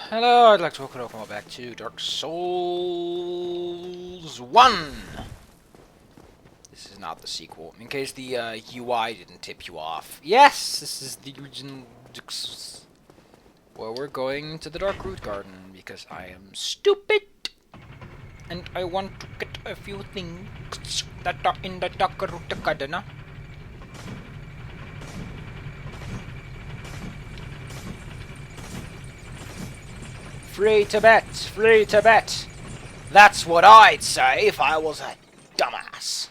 Hello, I'd like to welcome back to Dark Souls 1! This is not the sequel, in case the UI didn't tip you off. Yes, this is the original... Well, we're going to the Darkroot Garden, because I am stupid! And I want to get a few things that are in the Darkroot Garden. Free to bet! Free to bet! That's what I'd say if I was a dumbass.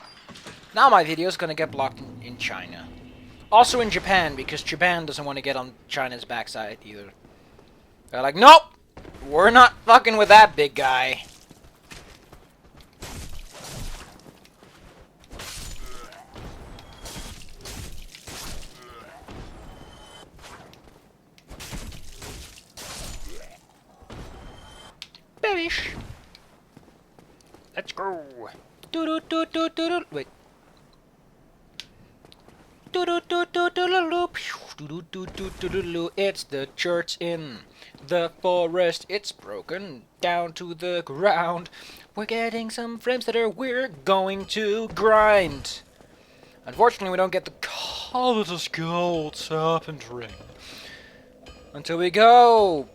Now my video's gonna get blocked in China. Also in Japan, because Japan doesn't want to get on China's backside either. They're like, nope! We're not fucking with that big guy. Babish! Let's go! Do-do-do-do-do-do. Wait. Do-do-do-do-do-do-do. It's the church in the forest. It's broken down to the ground. We're getting some frames that we're going to grind. Unfortunately, we don't get the Covetous Gold Serpentry until we go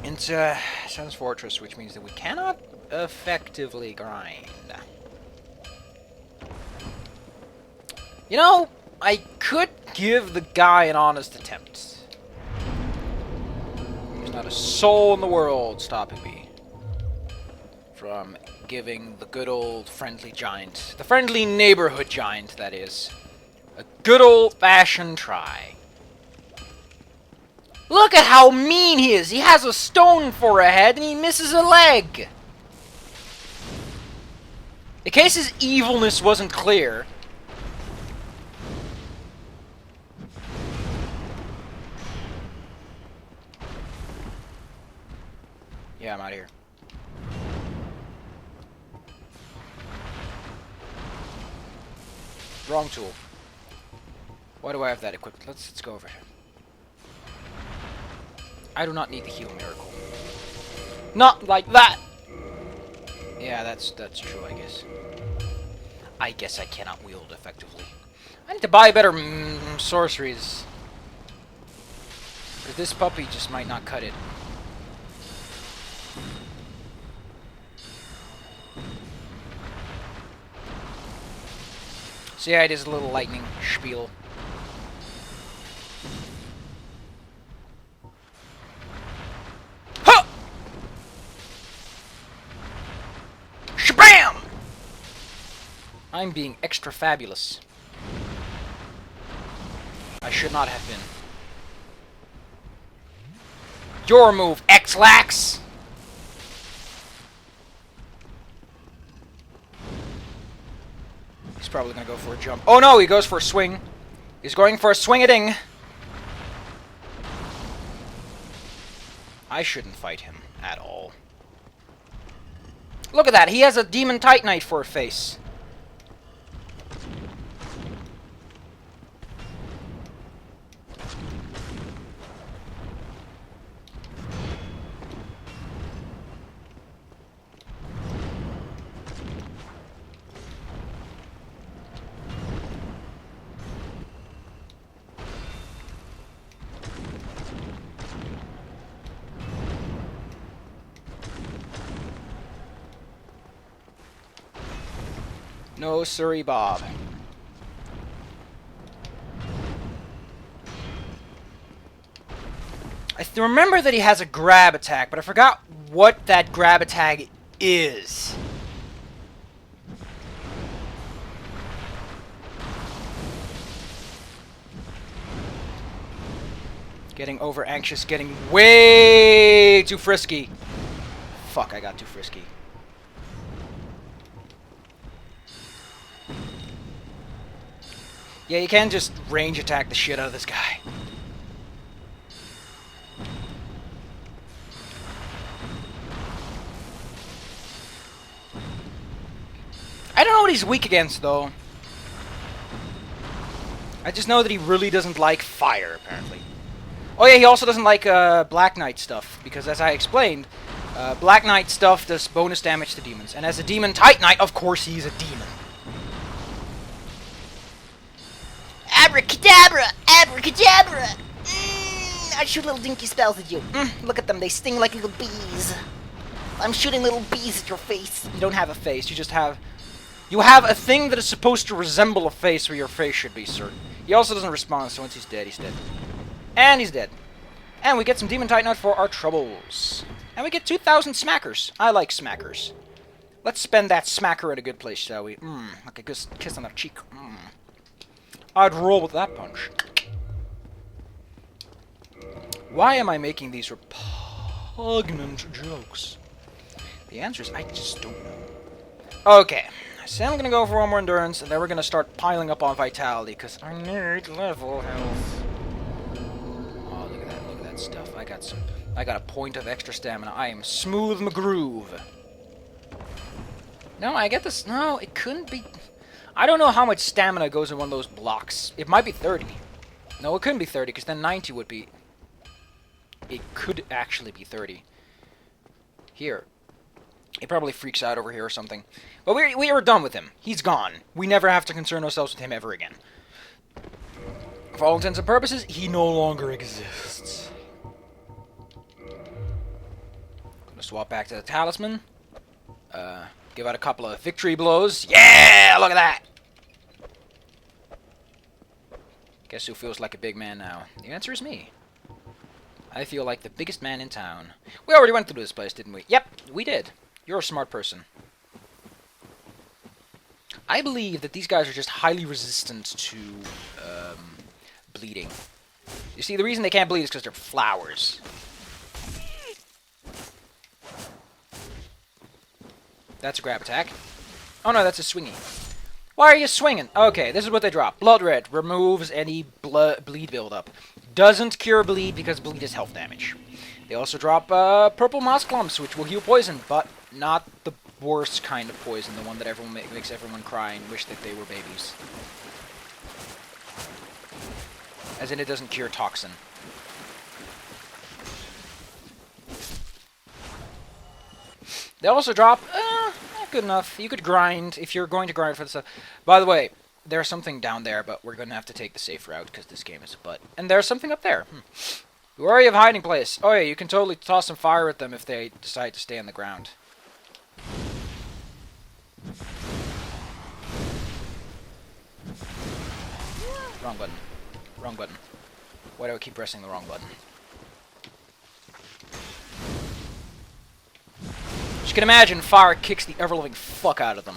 into Sun's Fortress, which means that we cannot effectively grind. You know, I could give the guy an honest attempt. There's not a soul in the world stopping me from giving the good old friendly giant, the friendly neighborhood giant, that is, a good old-fashioned try. Look at how mean he is! He has a stone for a head and he misses a leg! In case his evilness wasn't clear... Yeah, I'm out of here. Wrong tool. Why do I have that equipped? Let's go over here. I do not need the heal miracle. Not like that! Yeah, that's true, I guess. I guess I cannot wield effectively. I need to buy better sorceries. Because this puppy just might not cut it. So yeah, it is a little lightning spiel. Shabam! I'm being extra fabulous. I should not have been. Your move, X-Lax! He's probably gonna go for a jump. Oh no, he goes for a swing. He's going for a swing-a-ding. I shouldn't fight him at all. Look at that, he has a Demon Titanite for a face. No, sorry, Bob. I remember that he has a grab attack, but I forgot what that grab attack is. Getting over anxious, getting way too frisky. Fuck, I got too frisky. Yeah, you can just range attack the shit out of this guy. I don't know what he's weak against, though. I just know that he really doesn't like fire, apparently. Oh yeah, he also doesn't like Black Knight stuff, because as I explained, Black Knight stuff does bonus damage to demons. And as a demon Tight Knight, of course he's a demon. Abracadabra! Abracadabra! I shoot little dinky spells at you. Look at them, they sting like little bees. I'm shooting little bees at your face. You don't have a face, you just have... You have a thing that is supposed to resemble a face where your face should be, sir. He also doesn't respond, so once he's dead, he's dead. And he's dead. And we get some Demon Tight Knight for our troubles. And we get 2,000 smackers. I like smackers. Let's spend that smacker in a good place, shall we? Like a good kiss on the cheek. I'd roll with that punch. Why am I making these repugnant jokes? The answer is I just don't know. Okay, so I'm gonna go for one more endurance, and then we're gonna start piling up on vitality, because I need level health. Oh, look at that stuff. I got a point of extra stamina. I am smooth McGroove. No, I get this. No, it couldn't be. I don't know how much stamina goes in one of those blocks. It might be 30. No, it couldn't be 30, because then 90 would be... It could actually be 30. Here. He probably freaks out over here or something. But we are done with him. He's gone. We never have to concern ourselves with him ever again. For all intents and purposes, he no longer exists. Gonna swap back to the talisman. Give out a couple of victory blows. Yeah! Look at that! Guess who feels like a big man now? The answer is me. I feel like the biggest man in town. We already went through this place, didn't we? Yep, we did. You're a smart person. I believe that these guys are just highly resistant to bleeding. You see, the reason they can't bleed is because they're flowers. That's a grab attack. Oh no, that's a swingy. Why are you swinging? Okay, this is what they drop. Blood Red removes any bleed buildup. Doesn't cure bleed because bleed is health damage. They also drop Purple Moss Clumps, which will heal poison, but not the worst kind of poison, the one that everyone makes everyone cry and wish that they were babies. As in, it doesn't cure toxin. They also drop, good enough. You could grind, if you're going to grind for the stuff. By the way, there's something down there, but we're going to have to take the safe route, because this game is a butt. And there's something up there. Worry of hiding place. Oh yeah, you can totally toss some fire at them if they decide to stay on the ground. Wrong button. Wrong button. Why do I keep pressing the wrong button? As you can imagine, fire kicks the ever-living fuck out of them.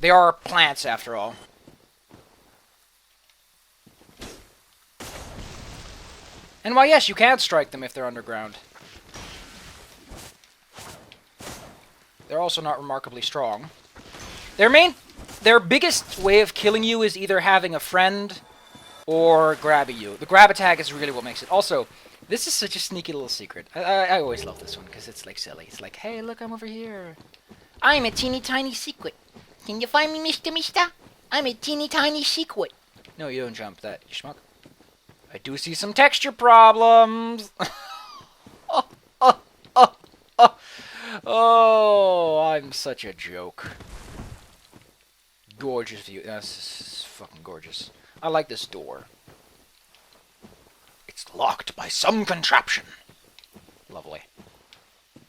They are plants, after all. And why, yes, you can strike them if they're underground. They're also not remarkably strong. Their biggest way of killing you is either having a friend or grabbing you. The grab attack is really what makes it. Also, this is such a sneaky little secret. I always love this one because it's like silly. It's like, hey, look, I'm over here. I'm a teeny tiny secret. Can you find me, Mr. Mister? I'm a teeny tiny secret. No, you don't jump that, you schmuck. I do see some texture problems. Oh, I'm such a joke. Gorgeous view. That's fucking gorgeous. I like this door. It's locked by some contraption. Lovely.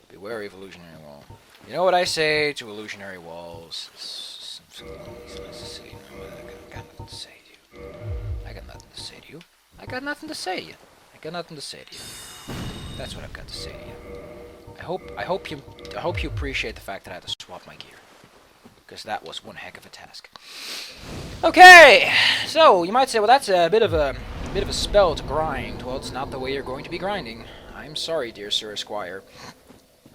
Be wary of illusionary wall. You know what I say to illusionary walls? I got nothing to say to you. I got nothing to say to you. I got nothing to say to you. I got nothing to say to you. That's what I've got to say to you. I hope you appreciate the fact that I had to swap my gear, because that was one heck of a task. Okay, so you might say, well, that's a bit of a spell to grind. Well, it's not the way you're going to be grinding. I'm sorry, dear Sir Esquire,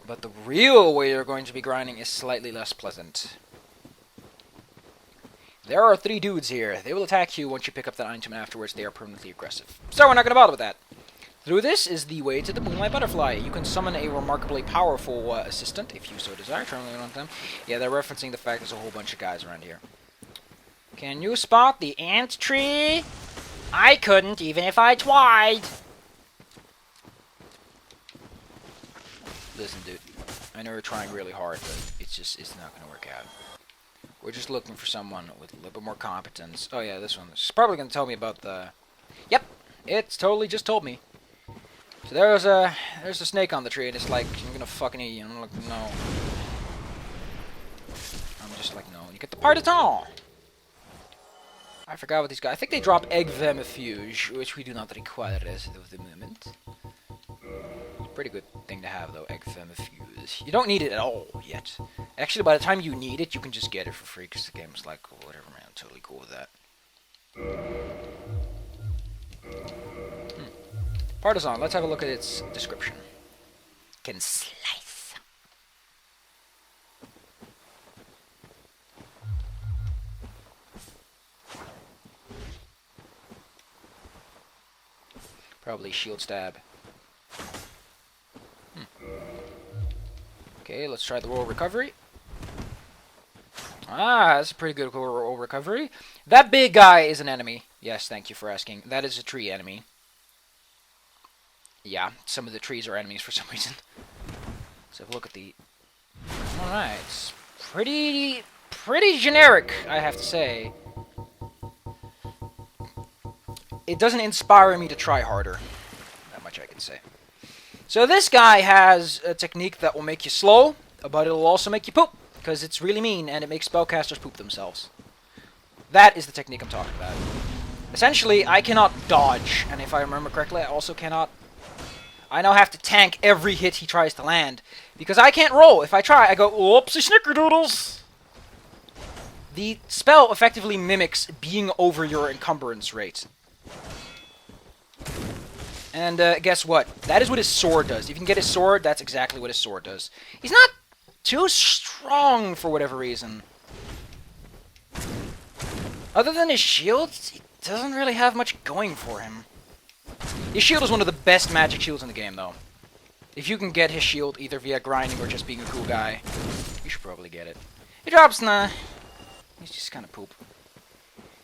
but the real way you're going to be grinding is slightly less pleasant. There are 3 dudes here. They will attack you once you pick up that item, and afterwards they are permanently aggressive. So we're not going to bother with that. Through this is the way to the Moonlight Butterfly. You can summon a remarkably powerful assistant, if you so desire. Turn on them. Yeah, they're referencing the fact there's a whole bunch of guys around here. Can you spot the ant tree? I couldn't, even if I tried. listen, dude. I know you're trying really hard, but it's not gonna work out. We're just looking for someone with a little bit more competence. Oh yeah, this one. She's probably gonna tell me about the... Yep, it's totally just told me. So there's a snake on the tree, and it's like, I'm gonna fucking eat you. And I'm like, no. I'm just like, no. You get the part at all. I forgot what these guys... I think they drop egg vermifuge, which we do not require at the moment. Pretty good thing to have, though, egg vermifuge. You don't need it at all yet. Actually, by the time you need it, you can just get it for free, because the game's like, oh, whatever, man. I'm totally cool with that. Partisan, let's have a look at its description. Can slice. Probably shield stab. Okay, let's try the roll recovery. Ah, that's a pretty good roll recovery. That big guy is an enemy. Yes, thank you for asking. That is a tree enemy. Yeah, some of the trees are enemies for some reason. Let's have a look at the... Alright, it's pretty generic, I have to say. It doesn't inspire me to try harder. That much I can say. So this guy has a technique that will make you slow, but it'll also make you poop, because it's really mean, and it makes spellcasters poop themselves. That is the technique I'm talking about. Essentially, I cannot dodge, and if I remember correctly, I also cannot... I now have to tank every hit he tries to land, because I can't roll. If I try, I go, whoopsie snickerdoodles! The spell effectively mimics being over your encumbrance rate. And guess what? That is what his sword does. If you can get his sword, that's exactly what his sword does. He's not too strong for whatever reason. Other than his shield, he doesn't really have much going for him. His shield is one of the best magic shields in the game, though. If you can get his shield either via grinding or just being a cool guy, you should probably get it. He drops, nah. He's just kind of poop.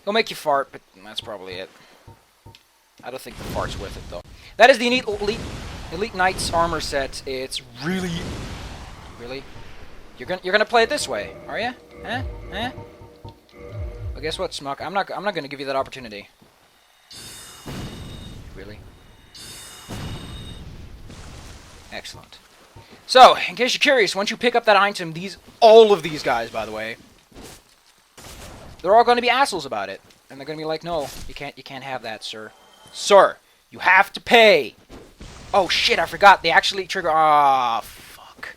He'll make you fart, but that's probably it. I don't think the fart's worth it, though. That is the Elite Knight's armor set. It's really... Really? You're gonna play it this way, are ya? Eh? Eh? Well, guess what, Smuck? I'm not gonna give you that opportunity. Really? Excellent. So, in case you're curious, once you pick up that item, all of these guys, by the way, they're all going to be assholes about it, and they're going to be like, "No, you can't have that, sir. Sir, you have to pay." Oh shit, I forgot. They actually trigger. Ah, fuck.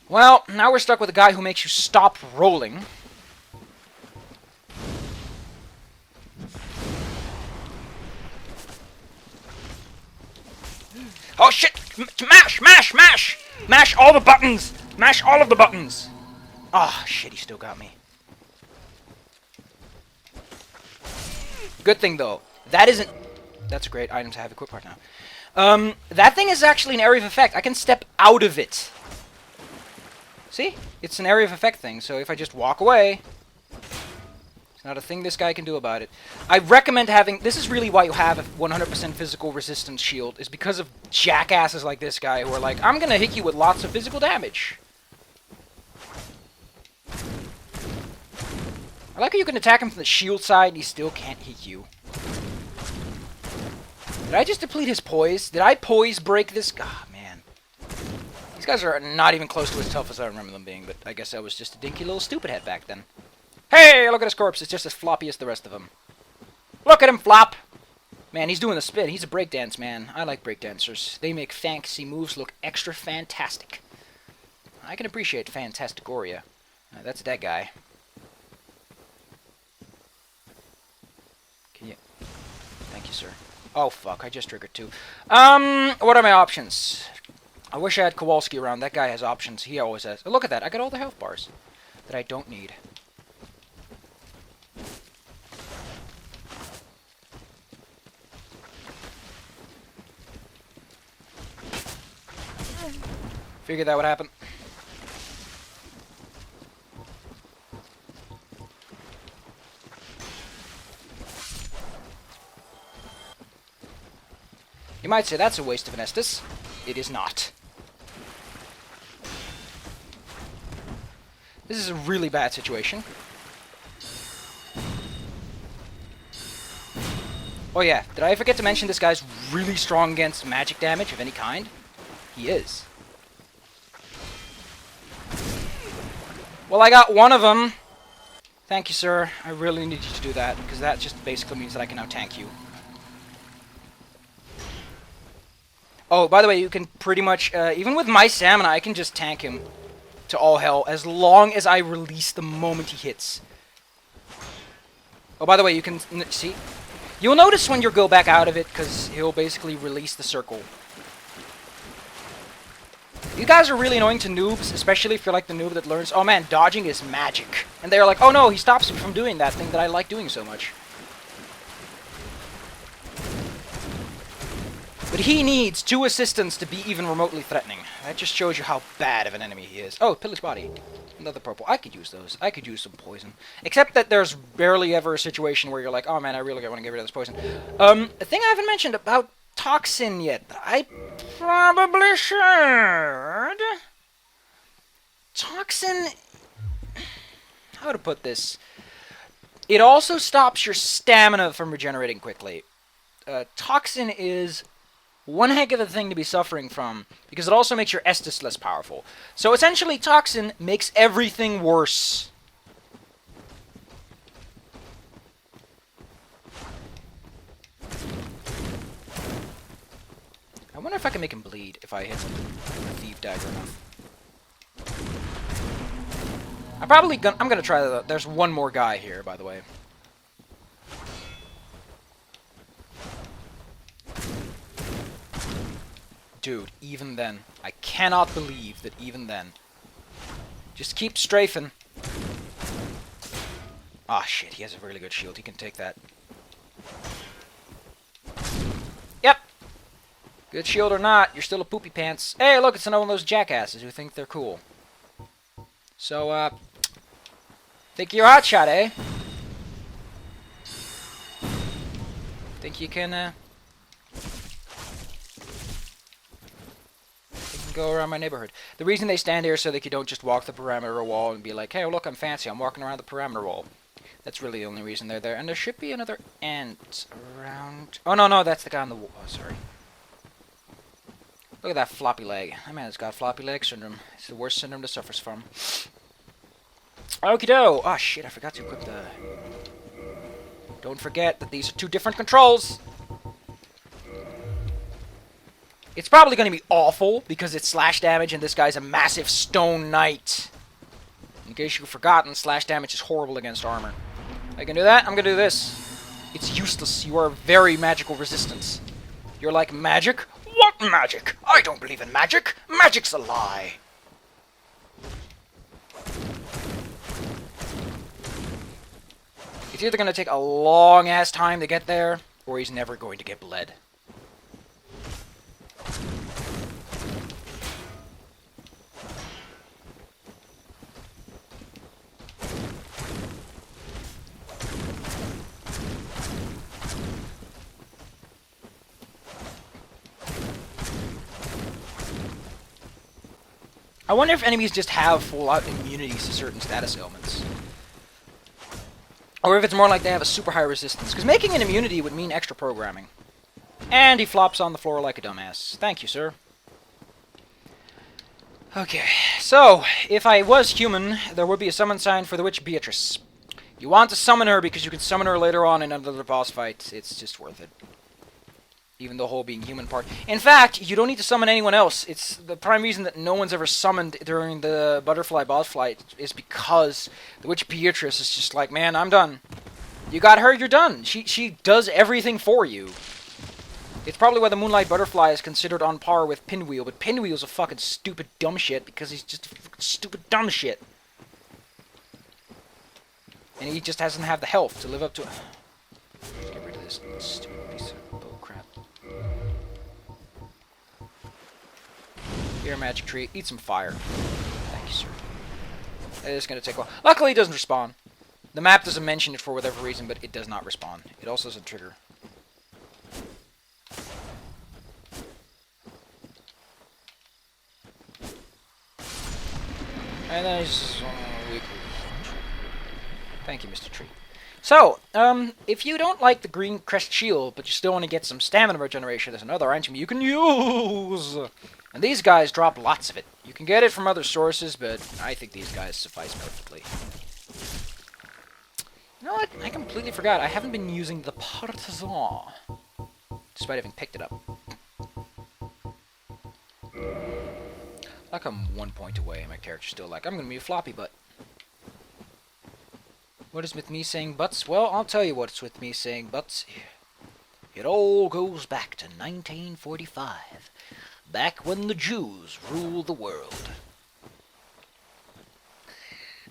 Well, now we're stuck with a guy who makes you stop rolling. Oh shit! Mash! Mash! Mash! Mash all the buttons! Mash all of the buttons! Ah, oh, shit, he still got me. Good thing, though. That isn't... That's a great item to have equipped right now. That thing is actually an area of effect. I can step out of it. See? It's an area of effect thing, so if I just walk away... Not a thing this guy can do about it. I recommend having... This is really why you have a 100% physical resistance shield, is because of jackasses like this guy who are like, I'm gonna hit you with lots of physical damage. I like how you can attack him from the shield side and he still can't hit you. Did I just deplete his poise? Did I poise break this? Ah, man. These guys are not even close to as tough as I remember them being, but I guess I was just a dinky little stupid head back then. Hey, look at his corpse. It's just as floppy as the rest of them. Look at him flop. Man, he's doing the spin. He's a breakdance man. I like breakdancers. They make fancy moves look extra fantastic. I can appreciate Fantasticoria. That's that guy. Can you... Thank you, sir. Oh, fuck. I just triggered two. What are my options? I wish I had Kowalski around. That guy has options. He always has. Oh, look at that. I got all the health bars that I don't need. Figured that would happen. You might say that's a waste of an Estus. It is not. This is a really bad situation. Oh yeah, did I forget to mention this guy's really strong against magic damage of any kind? He is. Well, I got one of them. Thank you, sir. I really need you to do that, because that just basically means that I can now tank you. Oh, by the way, you can pretty much, even with my stamina, I can just tank him to all hell, as long as I release the moment he hits. Oh, by the way, you can, see? You'll notice when you go back out of it, because he'll basically release the circle. You guys are really annoying to noobs, especially if you're like the noob that learns, oh man, dodging is magic. And they're like, oh no, he stops me from doing that thing that I like doing so much. But he needs 2 assistants to be even remotely threatening. That just shows you how bad of an enemy he is. Oh, Pillar's Body. Another purple. I could use those. I could use some poison. Except that there's barely ever a situation where you're like, oh man, I really want to get rid of this poison. A thing I havenent mentioned about toxin yet, that I probably should. Toxin... How to put this? It also stops your stamina from regenerating quickly. Toxin is one heck of a thing to be suffering from, because it also makes your Estus less powerful. So essentially, Toxin makes everything worse. I wonder if I can make him bleed if I hit him with a Thief Dagger enough. I'm gonna try that. There's one more guy here, by the way. Dude, even then. I cannot believe that even then. Just keep strafing. Ah, shit, he has a really good shield. He can take that. Yep. Good shield or not, you're still a poopy pants. Hey, look, it's another one of those jackasses who think they're cool. So, think you're a hotshot, eh? Think you can go around my neighborhood. The reason they stand here is so that you don't just walk the perimeter wall and be like, hey, look, I'm fancy, I'm walking around the perimeter wall. That's really the only reason they're there. And there should be another ant around... Oh, no, that's the guy on the wall. Oh, sorry. Look at that floppy leg. That man's got floppy leg syndrome. It's the worst syndrome to suffers from. Okie-doke. Oh, shit, I forgot to equip the... Don't forget that these are 2 different controls. It's probably going to be awful, because it's slash damage, and this guy's a massive stone knight. In case you've forgotten, slash damage is horrible against armor. I can do that, I'm going to do this. It's useless. You are very magical resistance. You're like, magic? What magic? I don't believe in magic. Magic's a lie. It's either going to take a long-ass time to get there, or he's never going to get bled. I wonder if enemies just have full-out immunities to certain status ailments. Or if it's more like they have a super high resistance. Because making an immunity would mean extra programming. And he flops on the floor like a dumbass. Thank you, sir. Okay, so, if I was human, there would be a summon sign for the witch Beatrice. You want to summon her because you can summon her later on in another boss fight. It's just worth it. Even the whole being human part. In fact, you don't need to summon anyone else. It's the prime reason that no one's ever summoned during the butterfly boss fight is because the witch Beatrice is just like, man, I'm done. You got her, you're done. She does everything for you. It's probably why the Moonlight Butterfly is considered on par with Pinwheel, but Pinwheel's a fucking stupid dumb shit because he's just a fucking stupid dumb shit. And he just doesn't have the health to live up to it. Get rid of this stupid piece of bullcrap. Here, Magic Tree. Eat some fire. Thank you, sir. It is going to take a while. Luckily, it doesn't respawn. The map doesn't mention it for whatever reason, but it does not respawn. It also doesn't trigger. And then he's... Thank you, Mr. Tree. So, if you don't like the green crest shield, but you still want to get some stamina regeneration, there's another item you can use. And these guys drop lots of it. You can get it from other sources, but I think these guys suffice perfectly. You know what? I completely forgot. I haven't been using the Partisan, despite having picked it up. Like I'm 1 point away, my character's still like, I'm gonna be a floppy butt. What is with me saying butts? Well, I'll tell you what's with me saying butts. It all goes back to 1945. Back when the Jews ruled the world.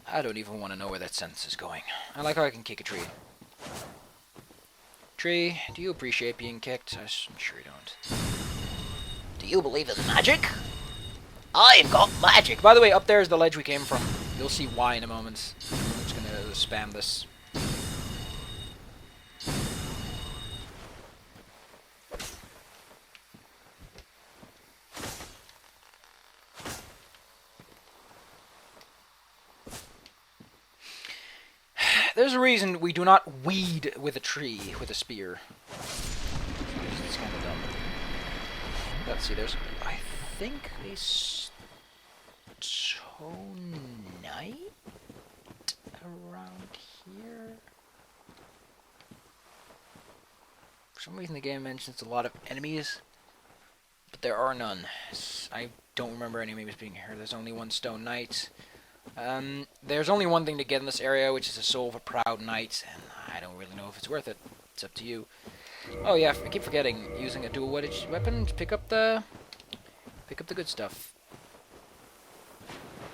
I don't even want to know where that sentence is going. I like how I can kick a tree. Tree, do you appreciate being kicked? I'm sure you don't. Do you believe in magic? I've got magic. By the way, up there is the ledge we came from. You'll see why in a moment. I'm just gonna spam this. There's a reason we do not weed with a tree with a spear. It's kind of dumb. Let's see, there's, I think, a stonite around here. For some reason the game mentions a lot of enemies, but there are none. I don't remember any enemies being here. There's only one stone knight. There's only one thing to get in this area, which is a soul of a proud knight, and I don't really know if it's worth it. It's up to you. Oh yeah, I keep forgetting, using a dual-wielded weapon to pick up the good stuff.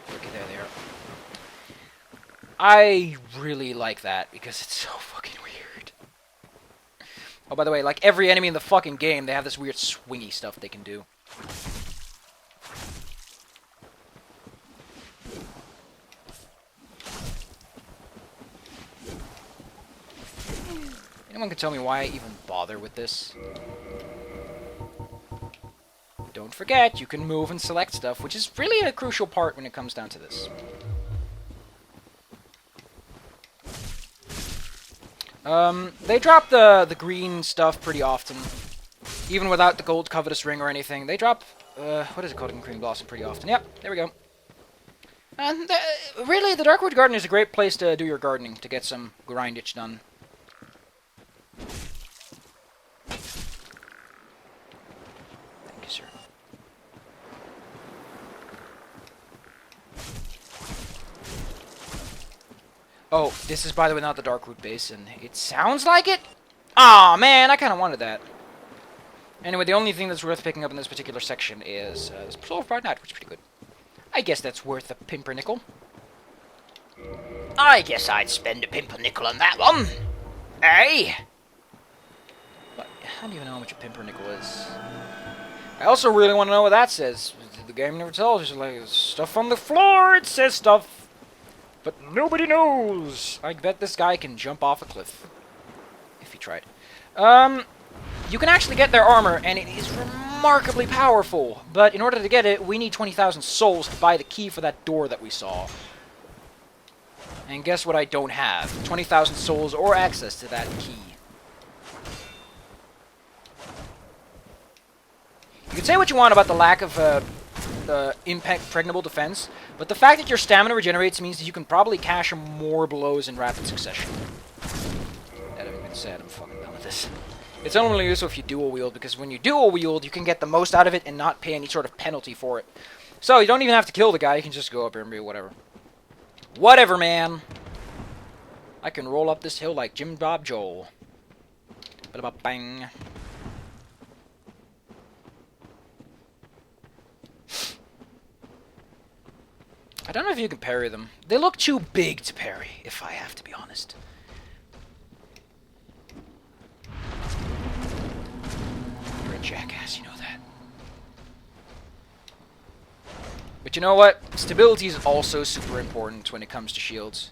Okay, there they are. I really like that because it's so fucking weird. Oh, by the way, like every enemy in the fucking game, they have this weird swingy stuff they can do. Anyone can tell me why I even bother with this? Don't forget, you can move and select stuff, which is really a crucial part when it comes down to this. They drop the green stuff pretty often. Even without the gold covetous ring or anything. They drop, what is it called in Green Blossom pretty often. Yep, there we go. And really, the Darkroot Garden is a great place to do your gardening, to get some grindage done. Thank you, sir. Oh, this is, by the way, not the Darkroot Basin. It sounds like it? Aw, man, I kind of wanted that. Anyway, the only thing that's worth picking up in this particular section is this Soul of Bright Night, which is pretty good. I guess that's worth a pimpernickel. I guess I'd spend a pimpernickel on that one. Eh? But I don't even know how much a pimpernickel is. I also really want to know what that says. The game never tells you. Like, stuff on the floor, it says stuff. But nobody knows. I bet this guy can jump off a cliff. If he tried. You can actually get their armor, and it is remarkably powerful. But in order to get it, we need 20,000 souls to buy the key for that door that we saw. And guess what I don't have? 20,000 souls or access to that key. You can say what you want about the lack of impregnable defense, but the fact that your stamina regenerates means that you can probably cash more blows in rapid succession. That having been said, I'm fucking done with this. It's only really useful if you dual wield, because when you dual wield, you can get the most out of it and not pay any sort of penalty for it. So you don't even have to kill the guy, you can just go up here and be whatever. Whatever, man! I can roll up this hill like Jim Bob Joel. Ba-da-ba-bang. I don't know if you can parry them. They look too big to parry, if I have to be honest. You're a jackass, you know that. But you know what? Stability is also super important when it comes to shields.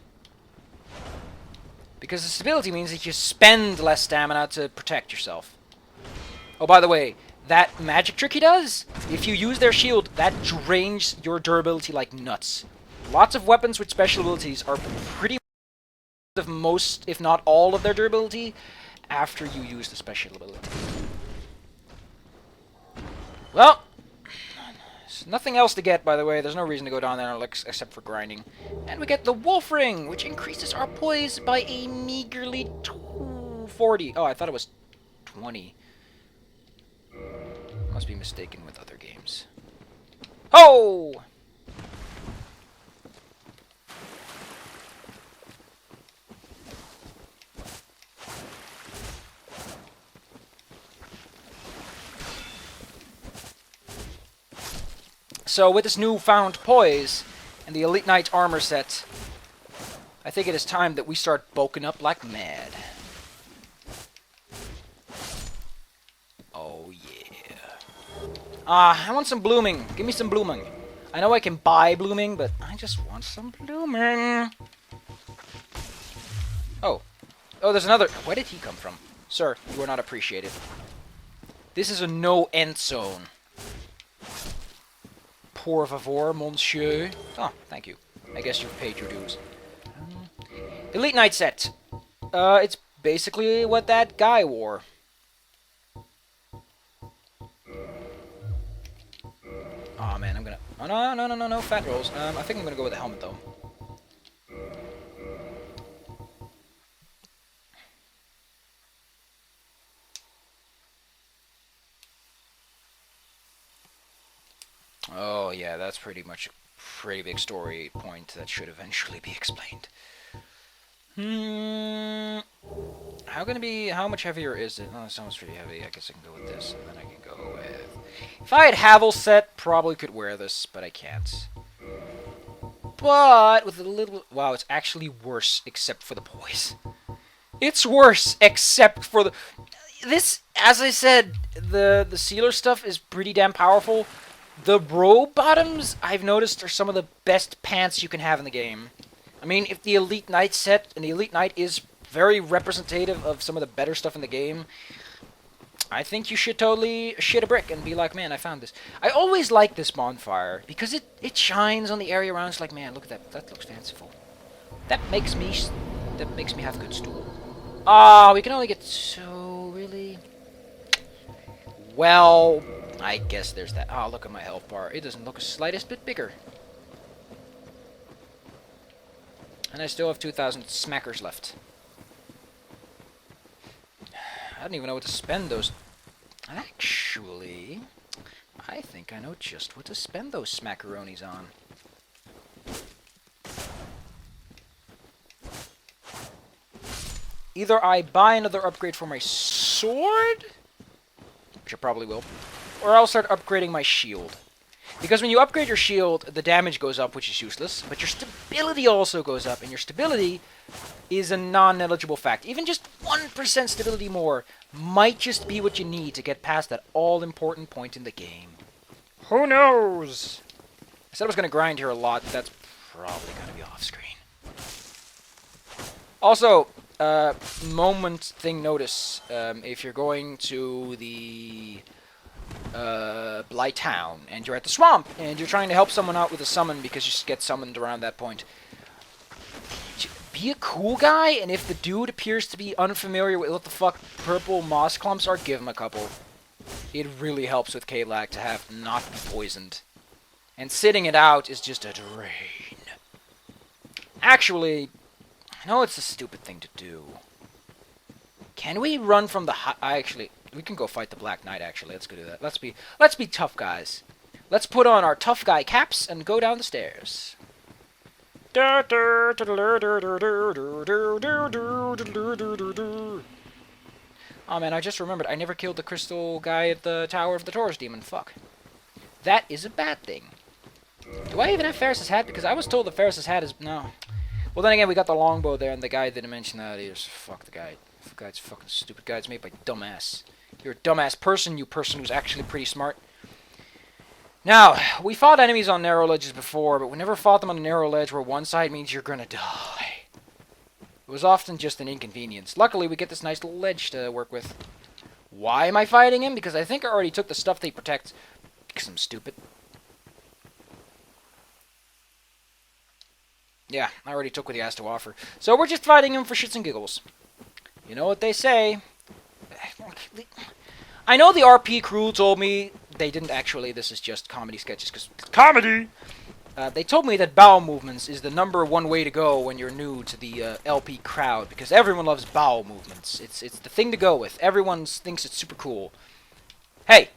Because the stability means that you spend less stamina to protect yourself. Oh, by the way, that magic trick he does, if you use their shield, that drains your durability like nuts. Lots of weapons with special abilities are pretty of most, if not all, of their durability after you use the special ability. Well, there's nothing else to get, by the way. There's no reason to go down there except for grinding. And we get the Wolf Ring, which increases our poise by a meagerly 40. Oh, I thought it was 20. Must be mistaken with other games. Oh! So with this newfound poise and the Elite Knight armor set, I think it is time that we start bulking up like mad. Oh yeah. I want some blooming. Give me some blooming. I know I can buy blooming, but I just want some blooming. Oh. Oh, there's another. Where did he come from? Sir, you are not appreciated. This is a no-end zone. Por favor, monsieur. Oh, thank you. I guess you've paid your dues. Elite Knight set. It's basically what that guy wore. Oh man, I'm gonna. Oh no, fat rolls. I think I'm gonna go with the helmet though. Oh yeah, that's pretty much a pretty big story point that should eventually be explained. How much heavier is it? Oh, it sounds pretty heavy. I guess I can go with this, and then I can go with... If I had Havel set, probably could wear this, but I can't. But with a little... Wow, it's actually worse, except for the poise. It's worse, except for the... This, as I said, the sealer stuff is pretty damn powerful. The robe bottoms, I've noticed, are some of the best pants you can have in the game. I mean, if the Elite Knight set, and the Elite Knight is very representative of some of the better stuff in the game, I think you should totally shit a brick and be like, man, I found this. I always like this bonfire, because it shines on the area around. It's like, man, look at that. That looks fanciful. That makes me have good stool. Ah, we can only get so, really? Well, I guess there's that. Oh, look at my health bar. It doesn't look the slightest bit bigger. And I still have 2,000 smackers left. I don't even know what to spend those... Actually, I think I know just what to spend those smackaronis on. Either I buy another upgrade for my sword, which I probably will, or I'll start upgrading my shield. Because when you upgrade your shield, the damage goes up, which is useless, but your stability also goes up, and your stability is a non-negligible fact. Even just 1% stability more might just be what you need to get past that all-important point in the game. Who knows? I said I was going to grind here a lot, but that's probably going to be off-screen. Also, moment thing notice, if you're going to the... Blight Town, and you're at the swamp, and you're trying to help someone out with a summon because you get summoned around that point. Be a cool guy, and if the dude appears to be unfamiliar with what the fuck purple moss clumps are, give him a couple. It really helps with K-Lag to have not be poisoned. And sitting it out is just a drain. Actually, I know it's a stupid thing to do. Can we run from the actually, we can go fight the Black Knight, actually. Let's go do that. Let's be tough guys. Let's put on our tough guy caps and go down the stairs. Oh man, I just remembered. I never killed the crystal guy at the Tower of the Taurus Demon. Fuck. That is a bad thing. Do I even have Ferris's hat? Because I was told that Ferris's hat is... No. Well, then again, we got the longbow there, and the guy didn't mention that either. So fuck the guy. The guy's fucking stupid. Guy's made by dumbass. You're a dumbass person, you person who's actually pretty smart. Now, we fought enemies on narrow ledges before, but we never fought them on a narrow ledge where one side means you're gonna die. It was often just an inconvenience. Luckily, we get this nice little ledge to work with. Why am I fighting him? Because I think I already took the stuff they protect. Because I'm stupid. Yeah, I already took what he has to offer. So we're just fighting him for shits and giggles. You know what they say. I know the RP crew told me they didn't actually. This is just comedy sketches because comedy. They told me that bowel movements is the #1 way to go when you're new to the LP crowd because everyone loves bowel movements. It's the thing to go with. Everyone thinks it's super cool. Hey,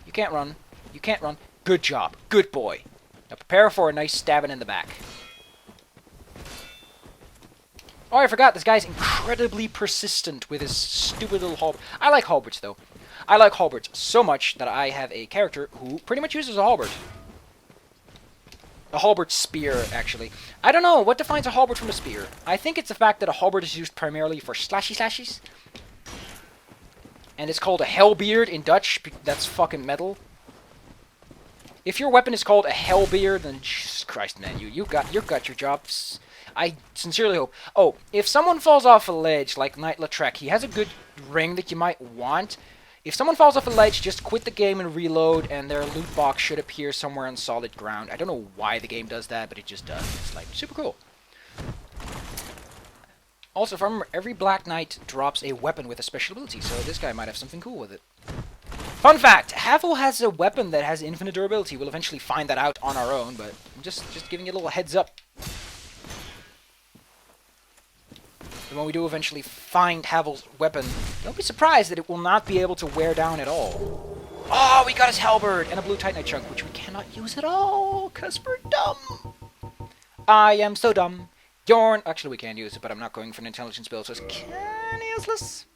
you can't run. You can't run. Good job. Good boy. Now prepare for a nice stabbing in the back. Oh, I forgot. This guy's incredibly persistent with his stupid little halberd. I like halberds, though. I like halberds so much that I have a character who pretty much uses a halberd. A halberd spear, actually. I don't know. What defines a halberd from a spear? I think it's the fact that a halberd is used primarily for slashies. And it's called a hellbeard in Dutch. That's fucking metal. If your weapon is called a hellbeard, then Jesus Christ, man, you got your jobs. I sincerely hope. Oh, if someone falls off a ledge like Knight Lautrec, he has a good ring that you might want. If someone falls off a ledge, just quit the game and reload, and their loot box should appear somewhere on solid ground. I don't know why the game does that, but it just does. It's like super cool. Also, if I remember, every Black Knight drops a weapon with a special ability, so this guy might have something cool with it. Fun fact, Havel has a weapon that has infinite durability. We'll eventually find that out on our own, but I'm just giving you a little heads up. And when we do eventually find Havel's weapon, don't be surprised that it will not be able to wear down at all. Oh, we got his halberd and a blue Titanite chunk, which we cannot use at all, because we're dumb. I am so dumb. Actually, we can use it, but I'm not going for an intelligence build, so it's kinda useless.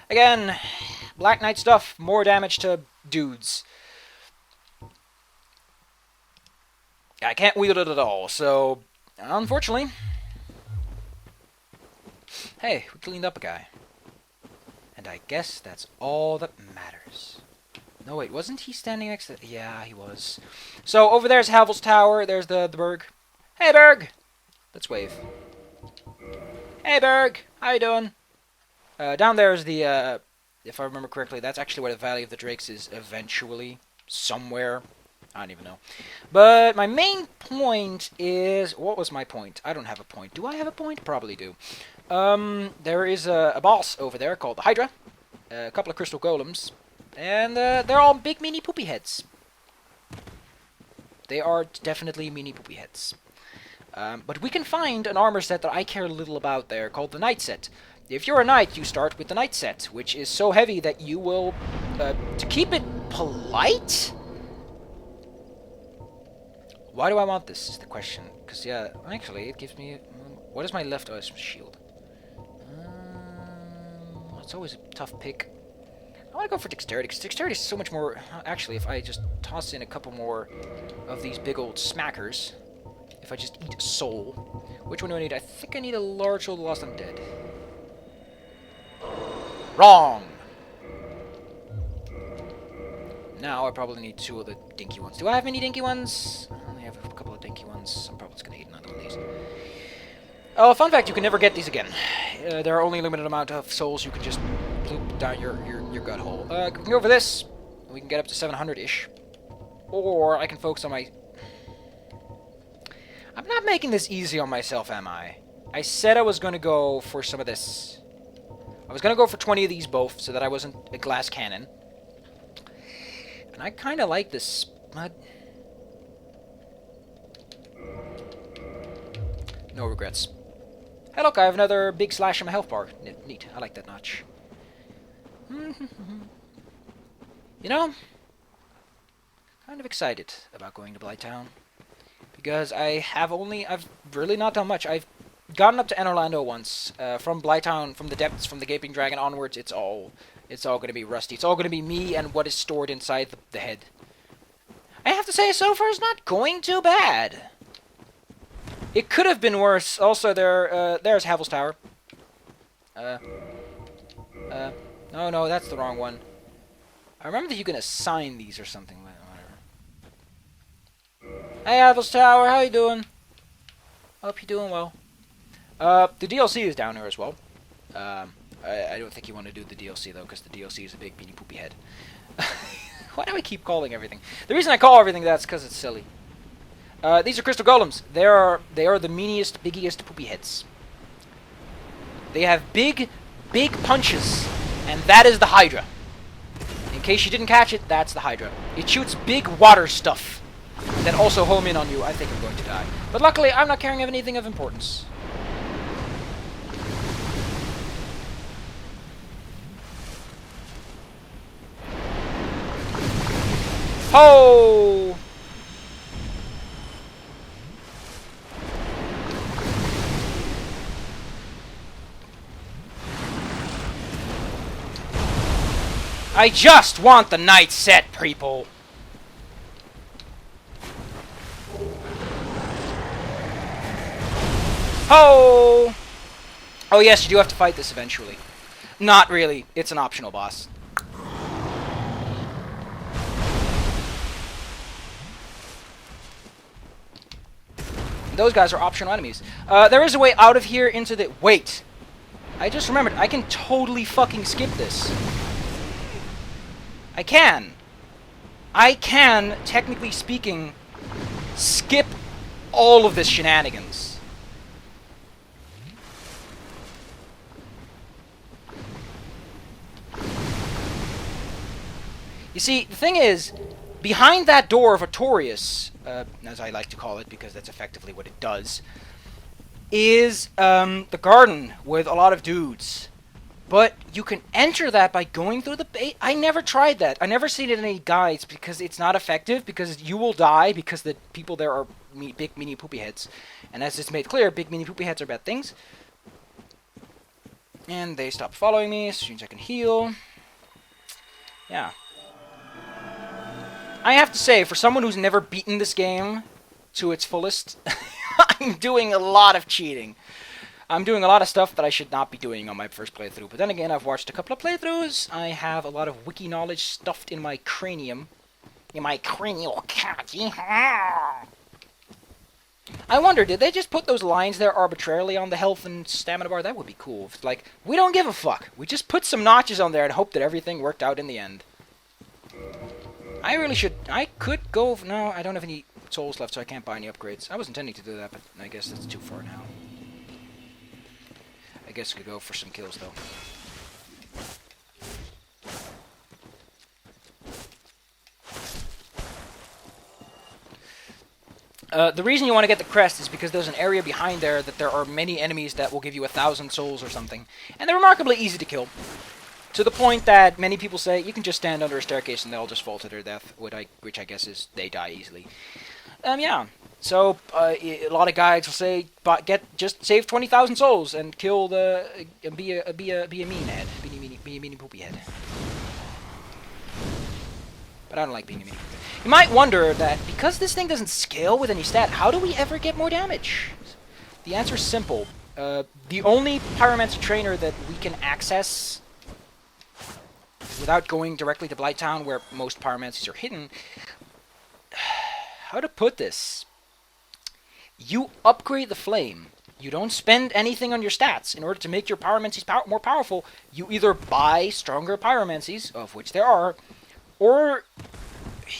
Again, Black Knight stuff, more damage to dudes. I can't wield it at all, so unfortunately. Hey, we cleaned up a guy. And I guess that's all that matters. No, wait, wasn't he standing next to... Yeah, he was. So, over there's Havel's tower. There's the Berg. Hey, Berg! Let's wave. Hey, Berg! How you doing? Down there is the, if I remember correctly, that's actually where the Valley of the Drakes is eventually. Somewhere. I don't even know. But my main point is... What was my point? I don't have a point. Do I have a point? Probably do. There is a boss over there called the Hydra. A couple of crystal golems. And they're all big mini poopy heads. They are definitely mini poopy heads. But we can find an armor set that I care little about there called the Knight set. If you're a knight, you start with the Knight set, which is so heavy that you will... to keep it polite? Why do I want this is the question. Because, yeah, actually, it gives me... What is my left? Oh, it's shield. It's always a tough pick. I want to go for dexterity, because dexterity is so much more... Actually, if I just toss in a couple more of these big old smackers... If I just eat a soul... Which one do I need? I think I need a large soul lost undead. Wrong! Now I probably need 2 of the dinky ones. Do I have any dinky ones? I only have a couple of dinky ones. I'm probably just going to eat another one of these. Oh, fun fact, you can never get these again. There are only a limited amount of souls you can just bloop down your gut hole. We can go for this. We can get up to 700-ish. Or I can focus on my... I'm not making this easy on myself, am I? I said I was going to go for some of this. I was going to go for 20 of these both, so that I wasn't a glass cannon. And I kind of like this mud. No regrets. Hey, look, I have another big slash in my health bar. Neat. I like that notch. You know, kind of excited about going to Blighttown. Because I've really not done much. I've gotten up to Enorlando once. From Blighttown, from the depths, from the Gaping Dragon onwards, it's all going to be rusty. It's all going to be me and what is stored inside the head. I have to say, so far it's not going too bad. It could have been worse. Also, there's Havel's Tower. No, that's the wrong one. I remember that you can assign these or something. Whatever. Hey, Havel's Tower, how you doing? Hope you're doing well. The DLC is down here as well. I don't think you want to do the DLC, though, because the DLC is a big beanie poopy head. Why do I keep calling everything? The reason I call everything that's because it's silly. These are crystal golems. They are the meaniest, biggiest poopy heads. They have big punches, and that is the Hydra. In case you didn't catch it, that's the Hydra. It shoots big water stuff that also home in on you. I think I'm going to die. But luckily, I'm not carrying anything of importance. Ho! I just want the night set, people. Ho! Oh yes, you do have to fight this eventually. Not really. It's an optional boss. Those guys are optional enemies. There is a way out of here into the... Wait. I just remembered. I can totally fucking skip this. I can. I can, technically speaking, skip all of this shenanigans. You see, the thing is, behind that door of Artorias, as I like to call it, because that's effectively what it does, is the garden with a lot of dudes. But you can enter that by going through the bait. I never tried that. I never seen it in any guides because it's not effective, because you will die because the people there are big mini poopy heads. And as it's made clear, big mini poopy heads are bad things. And they stopped following me as soon as I can heal. Yeah. I have to say, for someone who's never beaten this game to its fullest, I'm doing a lot of cheating. I'm doing a lot of stuff that I should not be doing on my first playthrough. But then again, I've watched a couple of playthroughs. I have a lot of wiki knowledge stuffed in my cranium. In my cranial cavity. I wonder, did they just put those lines there arbitrarily on the health and stamina bar? That would be cool. It's like, we don't give a fuck. We just put some notches on there and hope that everything worked out in the end. I really should... I could go... No, I don't have any souls left, so I can't buy any upgrades. I was intending to do that, but I guess that's too far now. I guess I could go for some kills, though. The reason you want to get the crest is because there's an area behind there that there are many enemies that will give you 1,000 souls or something. And they're remarkably easy to kill. To the point that many people say you can just stand under a staircase and they'll just fall to their death, which I guess is they die easily. Yeah. So a lot of guides will say, just save 20,000 souls and kill the be a mean head, be a mean poopy head. But I don't like being a mean. You might wonder that because this thing doesn't scale with any stat, how do we ever get more damage? The answer is simple. The only pyromancer trainer that we can access without going directly to Blighttown, where most pyromancies are hidden. How to put this? You upgrade the flame. You don't spend anything on your stats. In order to make your pyromancies more powerful, you either buy stronger pyromancies, of which there are, or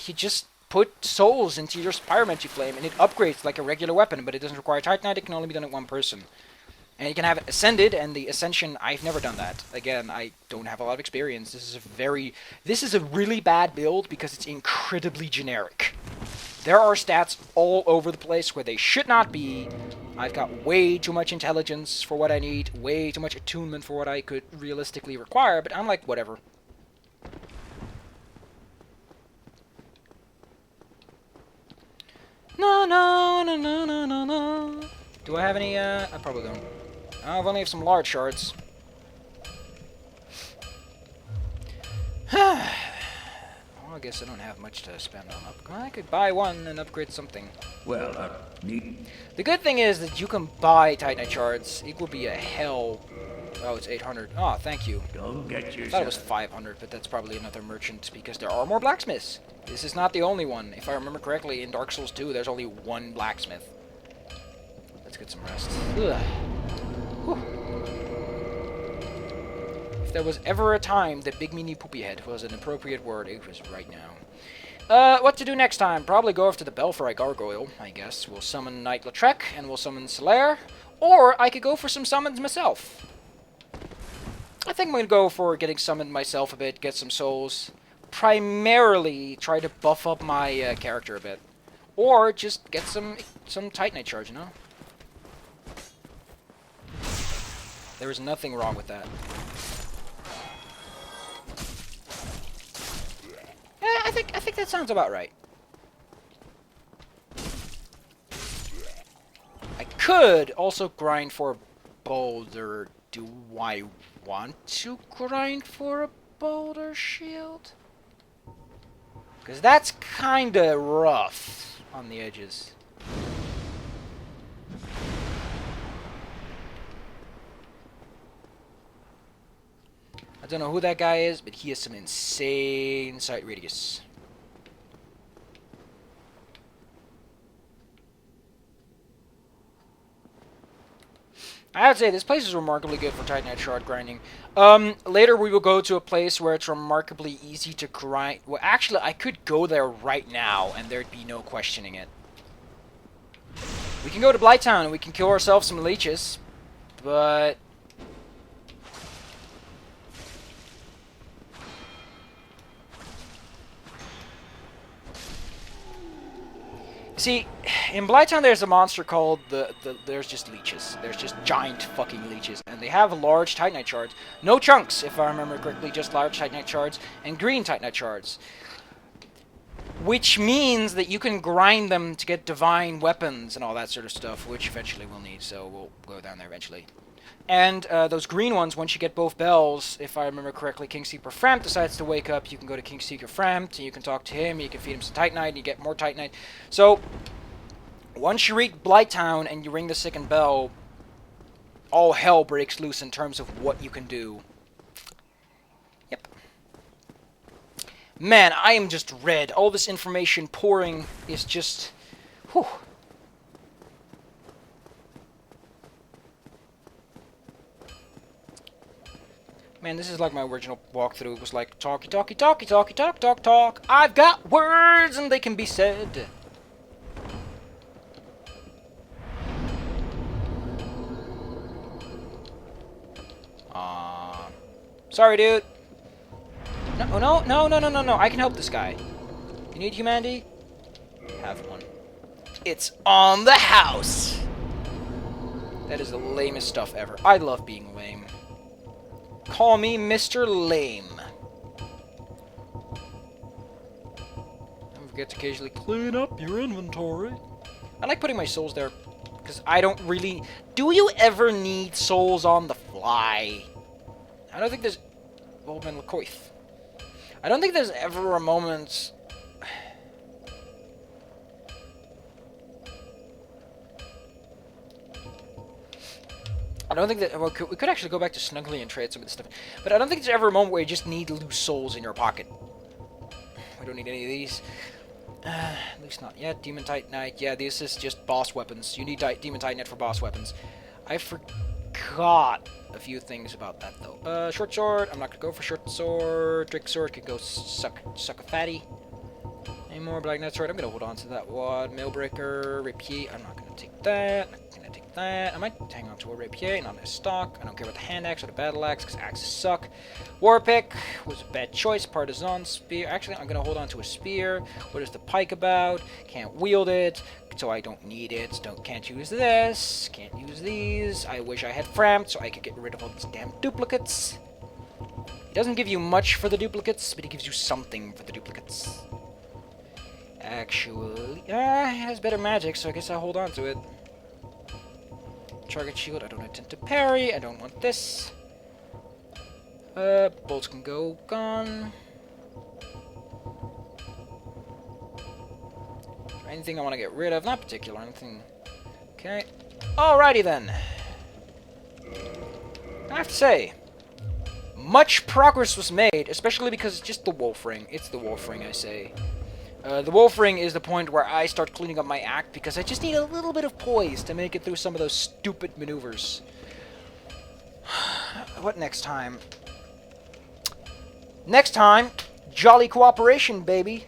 you just put souls into your pyromancy flame, and it upgrades like a regular weapon, but it doesn't require Titanite. It can only be done at one person. And you can have it ascended, and the ascension, I've never done that. Again, I don't have a lot of experience. This is a really bad build because it's incredibly generic. There are stats all over the place where they should not be. I've got way too much intelligence for what I need, way too much attunement for what I could realistically require, but I'm like, whatever. No, no, no, no, no, no, no. Do I have any, I probably don't. I've only have some large shards. Well, I guess I don't have much to spend on I could buy one and upgrade something. Well, neat. The good thing is that you can buy Titanite shards. It will be a hell. Oh, it's 800. Oh, thank you. Don't get yourself. I thought it was 500, but that's probably another merchant because there are more blacksmiths. This is not the only one. If I remember correctly, in Dark Souls 2, there's only one blacksmith. Let's get some rest. Ugh. Whew. If there was ever a time that Big Meanie Poopy Head was an appropriate word, it was right now. What to do next time? Probably go after the Belfry Gargoyle, I guess. We'll summon Knight Lautrec, and we'll summon Solaire. Or I could go for some summons myself. I think I'm going to go for getting summoned myself a bit, get some souls. Primarily try to buff up my character a bit. Or just get some Titanite charge, you know? There is nothing wrong with that. I think that sounds about right. I could also grind for a boulder. Do I want to grind for a boulder shield? Because that's kinda rough on the edges. I don't know who that guy is, but he has some insane sight radius. I would say this place is remarkably good for Titanite shard grinding. Later we will go to a place where it's remarkably easy to grind. Well, actually, I could go there right now, and there'd be no questioning it. We can go to Blighttown, and we can kill ourselves some leeches, but... See, in Blighttown there's a monster called there's just leeches. There's just giant fucking leeches. And they have large Titanite shards. No chunks, if I remember correctly, just large Titanite shards and green Titanite shards. Which means that you can grind them to get divine weapons and all that sort of stuff, which eventually we'll need, so we'll go down there eventually. And those green ones, once you get both bells, if I remember correctly, Kingseeker Frampt decides to wake up, you can go to Kingseeker Frampt, and you can talk to him, you can feed him some Titanite, and you get more Titanite. So, once you reach Blighttown and you ring the second bell, all hell breaks loose in terms of what you can do. Yep. Man, I am just red. All this information pouring is just... Whew. Man, this is like my original walkthrough. It was like, talky, talky, talky, talky, talk, talk, talk. I've got words and they can be said. Sorry, dude. No, no, no, no, no, no, no. I can help this guy. You need humanity? Have one. It's on the house. That is the lamest stuff ever. I love being lame. Call me Mr. Lame. Don't forget to occasionally clean up your inventory. I like putting my souls there because I don't really... Do you ever need souls on the fly? I don't think there's... Volman Lacoith. I don't think there's ever a moment... I don't think that... Well, we could actually go back to Snuggly and trade some of this stuff. But I don't think there's ever a moment where you just need loose souls in your pocket. We don't need any of these. At least not yet. Demon Titanite. Yeah, this is just boss weapons. You need Demon Titanite for boss weapons. I forgot a few things about that, though. Short sword. I'm not going to go for short sword. Drake sword could go suck a fatty. Any more Black Net sword? I'm going to hold on to that one. Mailbreaker. Rapier. I'm not going to take that. I'm not going to take that. I might hang on to a Rapier, not a stock. I don't care about the hand axe or the battle axe, because axes suck. Warpick was a bad choice. Partisan spear. Actually, I'm going to hold on to a spear. What is the pike about? Can't wield it, so I don't need it. Can't use this. Can't use these. I wish I had Frampt, so I could get rid of all these damn duplicates. It doesn't give you much for the duplicates, but it gives you something for the duplicates. Actually, it has better magic, so I guess I'll hold on to it. Target shield, I don't intend to parry, I don't want this. Bolts can go gone. Anything I want to get rid of? Not particular, anything. Okay. Alrighty then. I have to say, much progress was made, especially because it's just the wolf ring. It's the wolf ring, I say. The wolf ring is the point where I start cleaning up my act because I just need a little bit of poise to make it through some of those stupid maneuvers. What next time? Next time, jolly cooperation, baby.